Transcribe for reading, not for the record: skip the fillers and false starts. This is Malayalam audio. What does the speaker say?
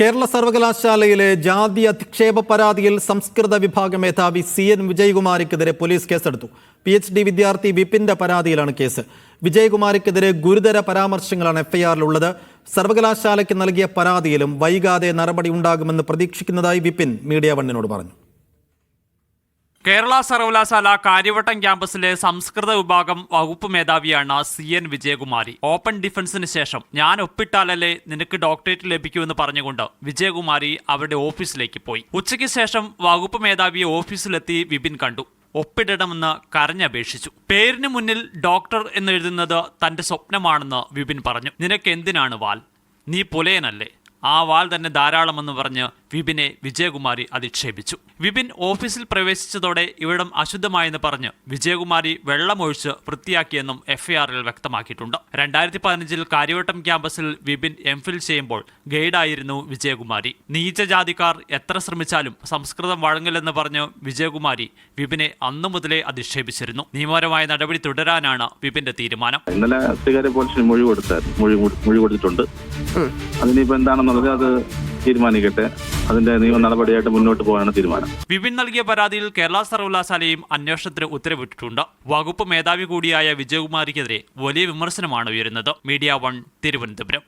കേരള സർവകലാശാലയിലെ ജാതി അധിക്ഷേപ പരാതിയിൽ സംസ്കൃത വിഭാഗ മേധാവി CN വിജയകുമാരിക്കെതിരെ പോലീസ് കേസെടുത്തു. PhD വിദ്യാർത്ഥി വിപിന്റെ പരാതിയിലാണ് കേസ്. വിജയകുമാരിക്കെതിരെ ഗുരുതര പരാമർശങ്ങളാണ് FIR-ലുള്ളത്. സർവകലാശാലയ്ക്ക് നൽകിയ പരാതിയിലും വൈകാതെ നടപടി ഉണ്ടാകുമെന്ന് പ്രതീക്ഷിക്കുന്നതായി വിപിൻ മീഡിയ വണ്ണിനോട് പറഞ്ഞു. കേരള സർവകലാശാല കാര്യവട്ടം ക്യാമ്പസിലെ സംസ്കൃത വിഭാഗം വകുപ്പ് മേധാവിയാണ് CN വിജയകുമാരി. ഓപ്പൺ ഡിഫൻസിന് ശേഷം ഞാൻ ഒപ്പിട്ടാലല്ലേ നിനക്ക് ഡോക്ടറേറ്റ് ലഭിക്കുമെന്ന് പറഞ്ഞുകൊണ്ട് വിജയകുമാരി അവരുടെ ഓഫീസിലേക്ക് പോയി. ഉച്ചയ്ക്ക് ശേഷം വകുപ്പ് മേധാവിയെ ഓഫീസിലെത്തി വിപിൻ കണ്ടു. ഒപ്പിടണമെന്ന് കരഞ്ഞപേക്ഷിച്ചു. പേരിന് മുന്നിൽ ഡോക്ടർ എന്നെഴുതുന്നത് തന്റെ സ്വപ്നമാണെന്ന് വിപിൻ പറഞ്ഞു. നിനക്ക് എന്തിനാണ് വാൽ? നീ പുലയനല്ലേ? ആ വാൾ തന്നെ ധാരാളമെന്ന് പറഞ്ഞ് വിപിനെ വിജയകുമാരി അധിക്ഷേപിച്ചു. വിപിൻ ഓഫീസിൽ പ്രവേശിച്ചതോടെ ഇവിടം അശുദ്ധമായെന്ന് പറഞ്ഞ് വിജയകുമാരി വെള്ളമൊഴിച്ച് വൃത്തിയാക്കിയെന്നും FIR-ൽ വ്യക്തമാക്കിയിട്ടുണ്ട്. 2015 കാര്യവട്ടം ക്യാമ്പസിൽ വിപിൻ MPhil ചെയ്യുമ്പോൾ ഗൈഡായിരുന്നു വിജയകുമാരി. നീചജാതിക്കാർ എത്ര ശ്രമിച്ചാലും സംസ്കൃതം വഴങ്ങില്ലെന്ന് പറഞ്ഞ് വിജയകുമാരി വിപിനെ അന്നു മുതലേ അധിക്ഷേപിച്ചിരുന്നു. നിയമപരമായ നടപടി തുടരാനാണ് വിപിന്റെ തീരുമാനം. ഇന്നലെ സ്വകാര്യ പോലീസിന് മൊഴി കൊടുത്തിട്ടുണ്ട്. അതിനിപ്പോ എന്താണെന്നുള്ളത് അത് തീരുമാനിക്കട്ടെ. അതിന്റെ നിയമ നടപടിയായിട്ട് മുന്നോട്ട് പോകാനാണ് തീരുമാനം. വിപിൻ നൽകിയ പരാതിയിൽ കേരള സർവകലാശാലയും അന്വേഷണത്തിന് ഉത്തരവിട്ടിട്ടുണ്ട്. വകുപ്പ് മേധാവി കൂടിയായ വിജയകുമാരിക്കെതിരെ വലിയ വിമർശനമാണ് ഉയരുന്നത്. മീഡിയ 1 തിരുവനന്തപുരം.